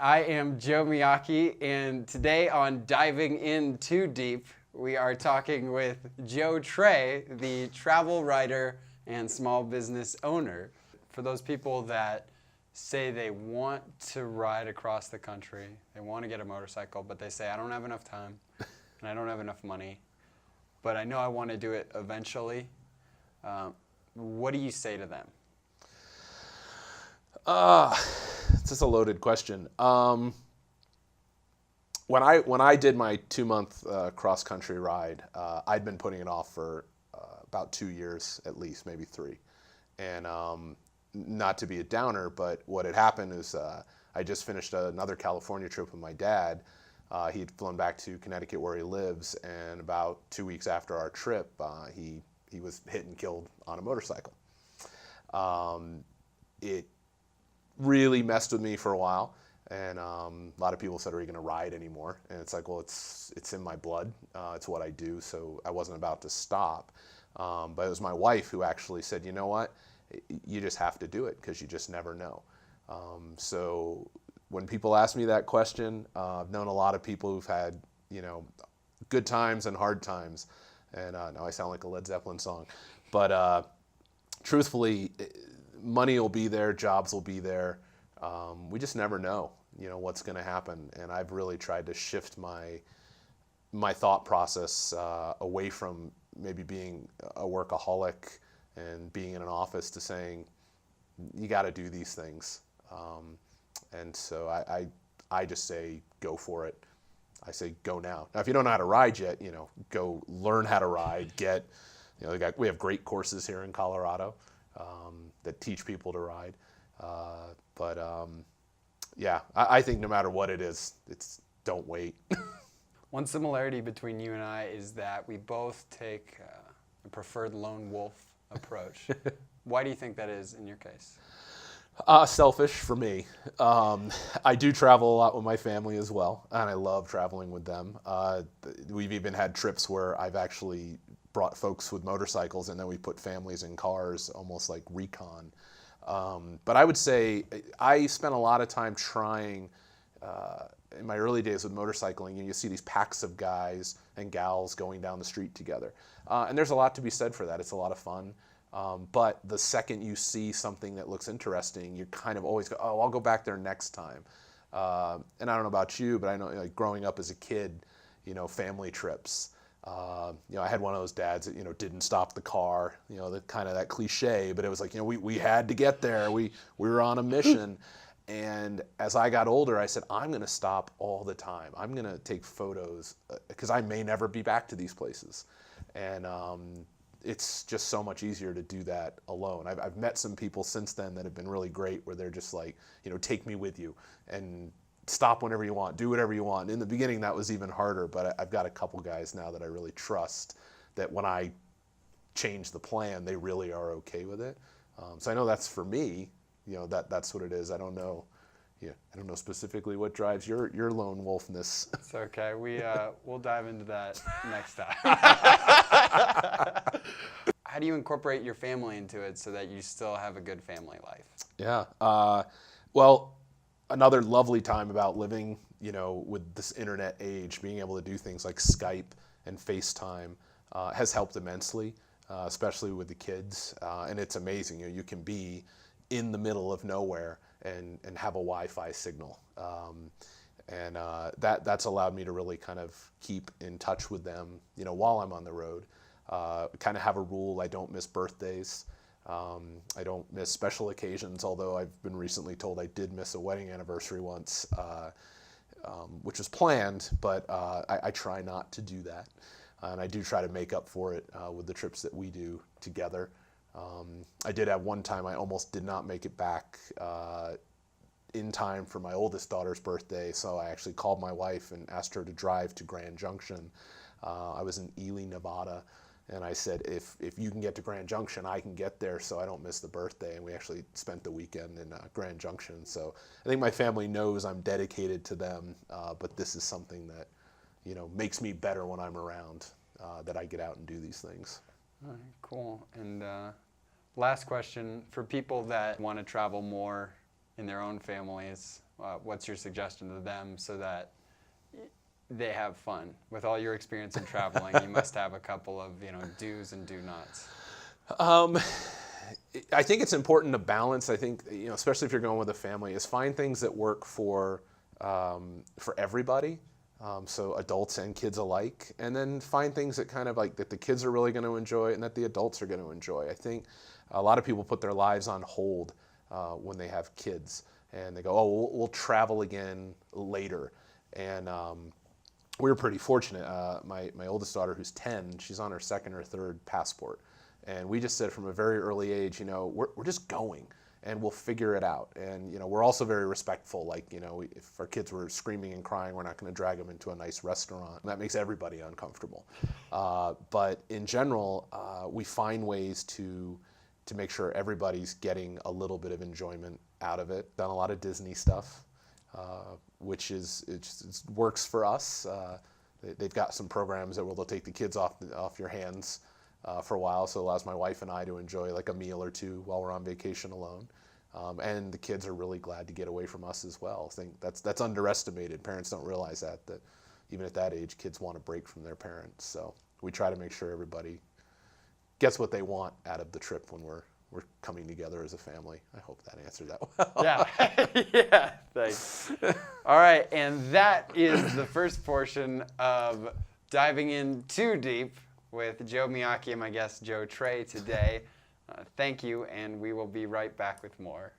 I am Joe Miyake, and today on Diving In Too Deep, we are talking with Joe Trey, the travel writer and small business owner. For those people that say they want to ride across the country, they want to get a motorcycle, but they say, I don't have enough time and I don't have enough money, but I know I want to do it eventually. What do you say to them? It's just a loaded question. When I did my 2-month cross country ride, I'd been putting it off for about 2 years at least, maybe 3. And not to be a downer, but what had happened is I just finished another California trip with my dad. He'd flown back to Connecticut where he lives, and about 2 weeks after our trip, he was hit and killed on a motorcycle. It really messed with me for a while, and a lot of people said, are you going to ride anymore? And it's like, well, it's in my blood. It's what I do, so I wasn't about to stop. But it was my wife who actually said, you know what, you just have to do it because you just never know. So when people ask me that question, I've known a lot of people who've had, good times and hard times. And now I sound like a Led Zeppelin song. But truthfully, money will be there, jobs will be there. We just never know, what's going to happen. And I've really tried to shift my thought process away from maybe being a workaholic and being in an office to saying, you got to do these things. And so I just say, go for it. I say, go now. Now, if you don't know how to ride yet, go learn how to ride. We have great courses here in Colorado that teach people to ride. I think no matter what it is, don't wait. One similarity between you and I is that we both take a preferred lone wolf approach. Why do you think that is in your case? Selfish for me. I do travel a lot with my family as well, and I love traveling with them. We've even had trips where I've actually brought folks with motorcycles, and then we put families in cars, almost like recon. But I would say I spent a lot of time trying, in my early days with motorcycling, you see these packs of guys and gals going down the street together. And there's a lot to be said for that. It's a lot of fun. But the second you see something that looks interesting, you kind of always go, oh, I'll go back there next time. And I don't know about you, but I know, like, growing up as a kid, family trips. I had one of those dads that, didn't stop the car, the kind of that cliche, but it was like, we had to get there. We were on a mission. And as I got older, I said, I'm going to stop all the time. I'm going to take photos because I may never be back to these places. And it's just so much easier to do that alone. I've met some people since then that have been really great, where they're just like, take me with you and stop whenever you want, do whatever you want. In the beginning, that was even harder, but I've got a couple guys now that I really trust that when I change the plan, they really are okay with it. So I know that's for me, that's what it is. I don't know. Yeah, I don't know specifically what drives your lone wolfness. It's okay. We'll dive into that next time. How do you incorporate your family into it so that you still have a good family life? Yeah. Well, another lovely time about living, with this internet age, being able to do things like Skype and FaceTime has helped immensely, especially with the kids. And it's amazing. You can be in the middle of nowhere and have a Wi-Fi signal. That's allowed me to really kind of keep in touch with them, while I'm on the road. Kind of have a rule: I don't miss birthdays. I don't miss special occasions, although I've been recently told I did miss a wedding anniversary once, which was planned, but I try not to do that. And I do try to make up for it with the trips that we do together. I did have one time I almost did not make it back in time for my oldest daughter's birthday, so I actually called my wife and asked her to drive to Grand Junction. I was in Ely, Nevada, and I said, if you can get to Grand Junction, I can get there so I don't miss the birthday. And we actually spent the weekend in Grand Junction. So I think my family knows I'm dedicated to them, but this is something that, makes me better when I'm around, that I get out and do these things. All right, cool. And last question, for people that want to travel more in their own families, what's your suggestion to them so that they have fun? With all your experience in traveling, you must have a couple of do's and do nots. I think it's important to balance. I think, especially if you're going with a family, is find things that work for everybody, so adults and kids alike, and then find things that kind of like that the kids are really going to enjoy and that the adults are going to enjoy. I think a lot of people put their lives on hold when they have kids, and they go, "Oh, we'll travel again later," and we were pretty fortunate. My oldest daughter, who's 10, she's on her second or third passport. And we just said from a very early age, we're just going and we'll figure it out. And, we're also very respectful. Like, if our kids were screaming and crying, we're not going to drag them into a nice restaurant. That makes everybody uncomfortable. But in general, we find ways to make sure everybody's getting a little bit of enjoyment out of it. Done a lot of Disney stuff, which it works for us. They've got some programs that will take the kids off your hands for a while, so it allows my wife and I to enjoy like a meal or two while we're on vacation alone. And the kids are really glad to get away from us as well. I think that's underestimated. Parents don't realize that even at that age, kids want a break from their parents. So we try to make sure everybody gets what they want out of the trip when we're coming together as a family. I hope that answered that well. Yeah, yeah, thanks. All right, and that is the first portion of Diving In Too Deep with Joe Miyake and my guest Joe Trey today. Thank you, and we will be right back with more.